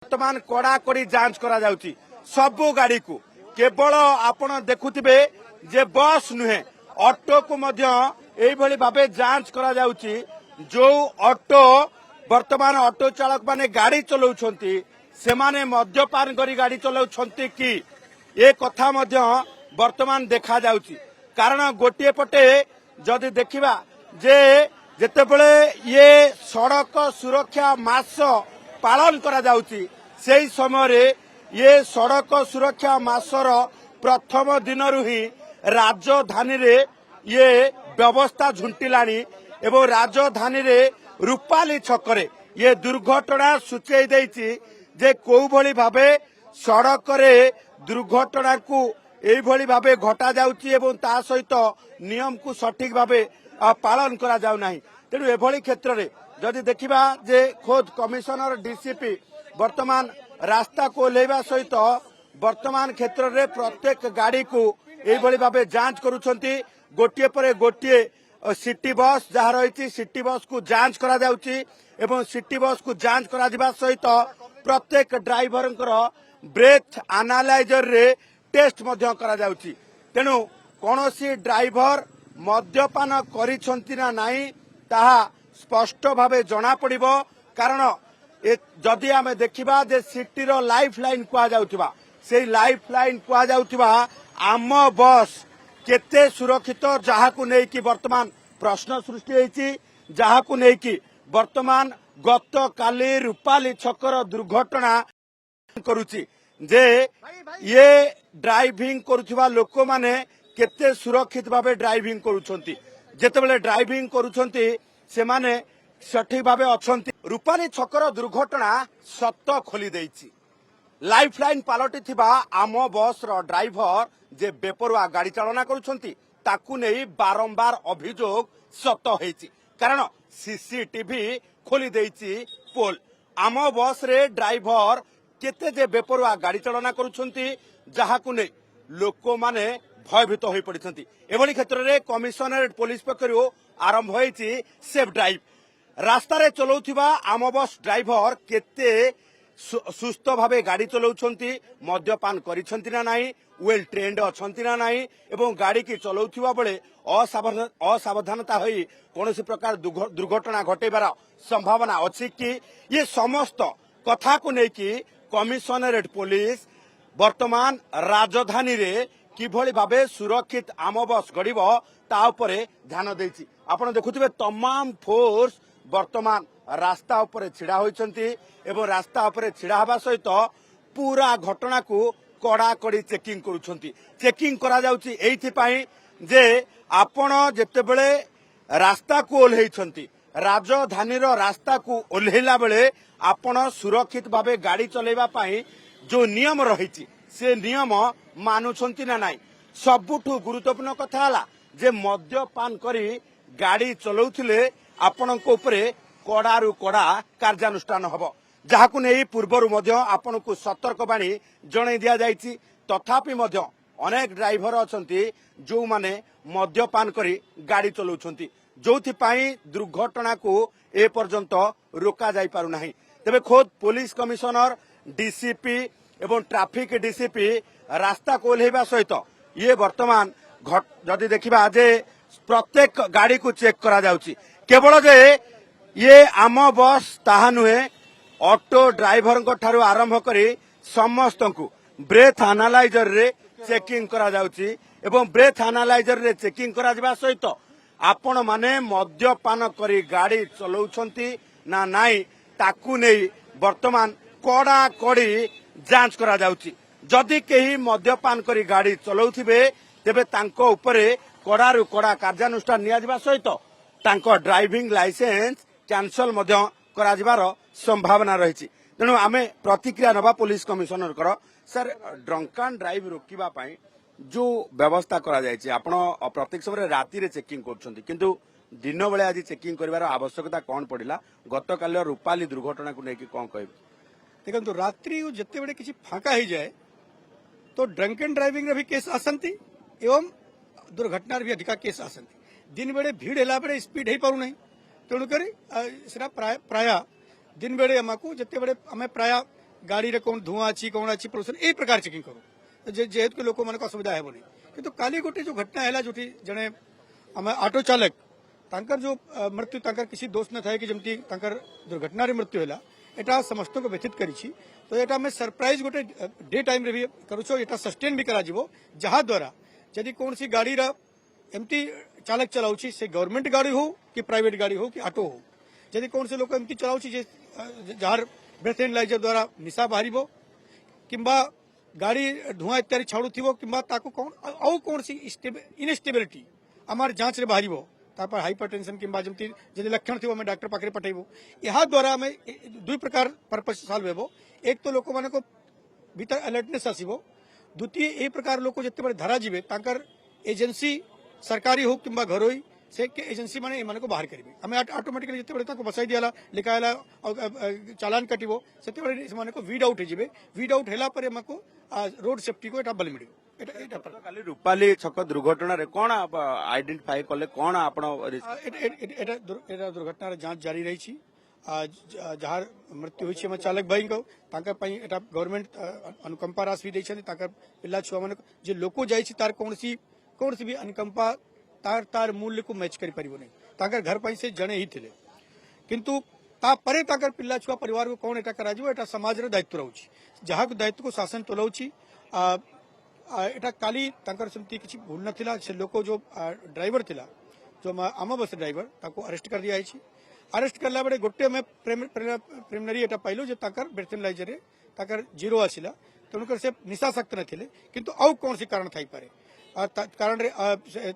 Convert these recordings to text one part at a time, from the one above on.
बर्तमान कड़ाकड़ी जांच करा जाउची सबु गाड़ी को केवल आपण देखुथिबे जे बस नुहे ऑटो को मध्य एई भली भाबे जांच करा जाउची। जो ऑटो वर्तमान ऑटो चालक माने गाड़ी चलाउछंती सेमाने मद्यपान करी गाड़ी चलाउछंती कि ए कथा मध्य वर्तमान देखा जाउची। कारण गोटे पटे जदि देखिबा जे जेतेबेले ये सड़क सुरक्षा मास पालन करा जाउची सेही समय ये सड़क सुरक्षा मासर प्रथम दिन ही राजधानी रे ये व्यवस्था झुंटिलाणी एवं राजधानी रे रूपाली छकरे ये दुर्घटना सूचई देइछि जे कोउ भली भाबे सड़क रे दुर्घटना को एई भली भाबे घटा जाउछि एवं ता सहित नियम को सठिक भाबे पालन करा जाउ नाही। तेणु एभली क्षेत्र रे जदि देखिबा जे खोद कमिशनर डीसीपी वर्तमान रास्ता को ओह्लैवा सहित वर्तमान क्षेत्र रे प्रत्येक गाड़ी को एभली भाबे जांच करूछंती। गोटिए परे गोटिए सिटी बस जहाँ रही सिटी बस को जांच करा जाउची एवं सिटी बस को जांच करा दिबा सहित प्रत्येक ड्राइवर ब्रेथ एनालाइजर रे टेस्ट मध्य करा जाउची। तेणु कोनोसी ड्राइवर मद्यपान करिसंती ना नाही ताहा स्पष्ट भावे जना पड़िबो। कारण जदि आमे देखिबा जे सिटी रो लाइफ लाइन कुआ जाउथिबा से लाइफ लाइन कुआ जाउथिबा आम बस केते सुरक्षित जहाकू नै कि वर्तमान प्रश्न सृष्टि होईची। जहाकू नै कि वर्तमान गत काली रूपाली छकर दुर्घटना करूची जे ये ड्राइविंग करूथिबा लोक माने केते सुरक्षित भावे ड्राइविंग करूछंती। जेतेबेले ड्राइविंग करूछंती से माने सठिक भावे अछंती। रूपाली छकर दुर्घटना सत्य खोली देइची। लाइफ लाइन पालटी थिबा आम बस रो ड्राइवर जे बेपरुआ गाड़ी चालना करूछंती ताकू नै बारंबार अभियोग सत्य होईची। कारण सीसीटीवी खोली देइची पोल। आम बस रे ड्राइवर केते जे बेपरुआ गाड़ी चालना करूछंती जहाकू नै लोक माने भयभीत होई पड़िछंती। एभली क्षेत्र रे कमिशनरेट पुलिस पक्षरु आरंभ होईची सेफ ड्राइव। रास्ता रे चलाउथिबा आम बस ड्राइवर केते सुस्थ भावे गाड़ी चलाउछंती मद्यपान करिछंती ना नाही वेल ट्रेंड अछंती ना नाही एवं गाड़ी की चलाउथिबा बेले असावधानता होई कोनोसी प्रकार दुर्घटना घटेबार संभावना अछि कि ये समस्त कथा को नै कि कमिशनरेट पुलिस वर्तमान राजधानी रे किभली भावे सुरक्षित आम बस गड़िब ता उपरे ध्यान देइछि। आपण देखुथिबे तमाम फोर्स वर्तमान रास्ता उपरे छिड़ा होइछंती एवं रास्ता उपरे छिड़ा हबा सहित पूरा घटना को कड़ाकड़ी चेकिंग करूछंती। चेकिंग करा जाउछि एइथि पई जे आपण जेतेबेले रास्ता को ओल्हेइछंती राजधानी रो रास्ता को ओल्हेला बेले आपण सुरक्षित भावे गाड़ी चलेबा पई जो नियम रहिछि से नियम मानुछंती ना नाही। सबुठु गुरुत्वपूर्ण कथा हला जे मद्यपान करी गाड़ी चलाउथिले आपणको उपरे कड़ारु कड़ा कार्यानुष्ठान हबो। जहाकू नै पूर्वरु मध्य आपणको सतर्क बाणी जणै दिया जायछि। तथापि मध्य अनेक ड्राइवर अछंती जो माने मद्यपान करी गाड़ी चलाउछंती जोथि पई दुर्घटना को ए पर्यंत रोका जाई पारु नाही। तबे खोद पुलिस कमिशनर डीसीपी एवं ट्रैफिक डीसीपी रास्ता को ओल्हेबा सहित ये वर्तमान जदि देखिबा जे प्रत्येक गाड़ी को चेक करा जाउची। केवल जे ये आम बस ताहा नुहे ऑटो ड्राइवर ठारू आरंभ करी समस्त को ब्रेथ एनालाइजर रे चेकिंग करा जाउची एवं ब्रेथ एनालाइजर रे चेकिंग करा जिबा सहित आपण माने मद्यपान करी गाड़ी चलाउछंती ना नाही ताकू नै वर्तमान कड़ा कड़ी जांच करा जाउची। जदि केही मद्यपान करी गाड़ी चलाउथिबे तेबे तांको उपरे कड़ारु कड़ा कार्यानुष्ठान निया जिबा सहित तांको ड्राइविंग लाइसेंस कैंसल मध्य करा जिबार संभावना रहिछि। तेणु आमे प्रतिक्रिया नबा पुलिस कमिशनर कर सर ड्रंक एंड ड्राइव रोकिबा पई जो व्यवस्था करा जायछि आपण प्रत्येक समय राति रे चेकिंग करछंती किंतु दिन बेले आज चेकिंग करिवार आवश्यकता कोन पड़िला गत काल रूपाली दुर्घटना को नेकी कोन कहबे। देखो रात्रि जिते बड़े किसी फाँका हो जाए तो ड्रंक एंड ड्राइविंग रे भी केस आसती एवं दुर्घटना भी अधिका केस आसती। दिन बेड़े भीड़ है बेड़े स्पीड हो पार ना तेणुक प्राय दिन बेड़े आमको जिते बड़े आम प्राय गाड़ी रे कौन धुआं अच्छी कौन अच्छी प्रदूषण ए प्रकार चेकिंग करू जेहेतु कि लोक मान असुविधा हेबनी किंतु काली गोटे जो घटना है जो जड़े आम ऑटो चालक तांकर जो मृत्यु तांकर किसी दोष न था कि जमती तांकर दुर्घटना रे मृत्यु है एटा समस्त को व्यथित करी तो एटा में सरप्राइज गोटे डे टाइम रे भी करूछो एटा सस्टेन भी करा जिवो जहा द्वारा यदि कौन सी गाड़ी रा एमती चालक चलाउछि से गवर्नमेंट गाड़ी हो कि प्राइवेट गाड़ी हो कि ऑटो हो यदि कौन से लोक एमती चलाउछि जे जार ब्रेथ एनालाइजर द्वारा निशा बाहरिबो किंबा गाड़ी धुआं इत्यादि छाड़ुथिबो किंबा ताको कौन आउ कौन सी इनस्टेबिलिटी आमार जांच रे बाहरिबो तापर हाइपरटेंशन किंबा जमती जदि लक्षण थिबो हमें डॉक्टर पाखरे पठेबो यहा द्वारा हमें दुई प्रकार पर्पस सॉल्व हेबो एक तो लोक मानको भीतर अलर्टनेस आसीबो द्वितीय ए प्रकार लोक जते बड़े धरा जीवे तांकर एजेंसी सरकारी हो किंबा घरोई से के एजेंसी माने एमानको बाहर करिवे हमें ऑटोमेटिकली जते बड़े ताको बसाई दियाला लिखायला चालान कटिबो सेते बड़े मानको वीड आउट हेजिवे वीड आउट हेला पर एमाको रोड सेफ्टी को एटा बल मिलिबो काली रूपाली छक दुर्घटना रे कोन आइडेंटिफाई कले कोन आपण एटा दुर्घटना जांच जारी रही छी जहाँ मृत्यु होइछि हम चालक भाई को तांकर पई एटा गवर्नमेंट अनुकंपा राशि भी दैछन तांकर पिल्ला छुआ मन जे लोको जाई छी तार कोनसी भी अनुकंपा तार मूल्य को मैच करि परिबो नै तांकर घर पई से जणे ही थिले किंतु ता परे तांकर पिल्ला छुआ परिवार को कोन एटा करा जिवो एटा समाज रे दायित्व रहउछि जहाँ को दायित्व को शासन तोलउछि एटा काली तांकर समति किछि भूल नथिला से लोको जो ड्राइवर थिला जो आम बस ड्राइवर ताको अरेस्ट कर दिया आइछि अरेस्ट करला बड़े गोटे में प्रिलिमिनरी एटा पाइलो जे ताकर ब्रेथ एनालाइजर रे ताकर जीरो आसिला तनुकर से निशासक्त नथिले किंतु आउ कोन सी कारण थाई पारे कारण रे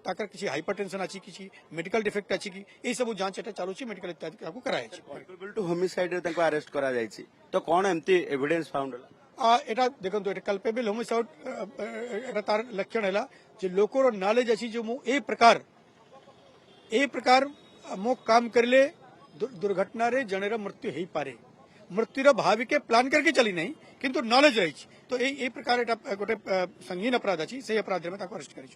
ताकर किछि हाइपरटेंशन अछि किछि मेडिकल डिफेक्ट अछि कि ए सब जांच एटा चालू छी मेडिकल इत्यादि काकू कराय छी कल्पेबल टू होमिसाइड रे ताको अरेस्ट करा जाय छी तो कोन एम्ति एविडेंस फाउंड एटा देखंतु एटा कल्पेबल होमिसाइड एटा तार लक्षण हैला जे लोकोर नॉलेज अछि जो मु ए प्रकार मो काम करले दुर्घटना रे जनेर मृत्यु हेई पारे मृत्युर भाविके प्लान करके चली नहीं किंतु नॉलेज रही तो ए प्रकार एटा गोटे संगीन अपराध अछि से अपराध में ताको अरेस्ट करी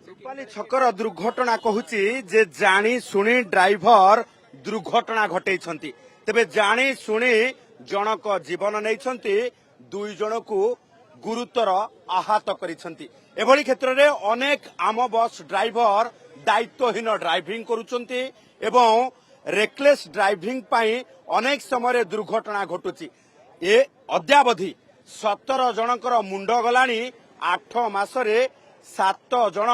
रूपाली छकर दुर्घटना कहूची जे जानी सुनी ड्राइवर दुर्घटना घटैछंती तबे जानी सुनी जनक जीवन नैछंती दुई जन को गुरुतर आहत करिछंती एभली क्षेत्र रे अनेक आम बस ड्राइवर दायित्वहीन ड्राइविंग करूछंती एवं रेकलेस ड्राइविंग पाई अनेक समय दुर्घटना घटुची ए अद्यावधि 17 जनकर मुंड गलानी 8 मासरे 7 जन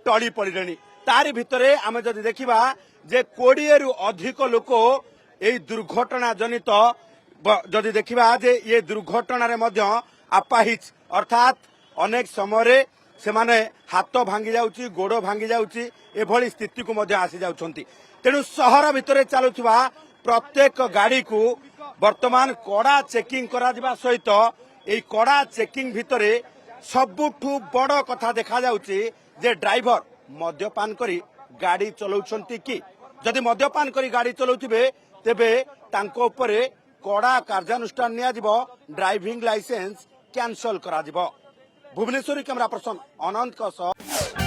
टली पड़े तारी भितरे आमे जदि देखिबा जे 20 रु अधिक लोक ए दुर्घटना जनित जदि देखिबा जे ये दुर्घटना रे मध्य आपाहिज अर्थात अनेक समय से माने हाथ भांगी जाउची गोड़ भांगी जाउची एभली स्थिति को मध्य आसी जाउछंती तेणु सहर भितर चलुवा प्रत्येक गाड़ी को वर्तमान कड़ा चेकिंग करा सहित ए कड़ा चेकिंग भितर सबुठु बड़ कथा देखा जाउची जे ड्राइवर मद्यपान करी गाड़ी चलाउछंती कि जदि मद्यपान करी गाड़ी चलाउथिबे तेबे तांको उपरे कड़ा कार्यानुष्ठान निया जिवो ड्राइविंग लाइसेंस कैंसल करा जिवो भुवनेश्वरी कैमरा पर्सन अनंत का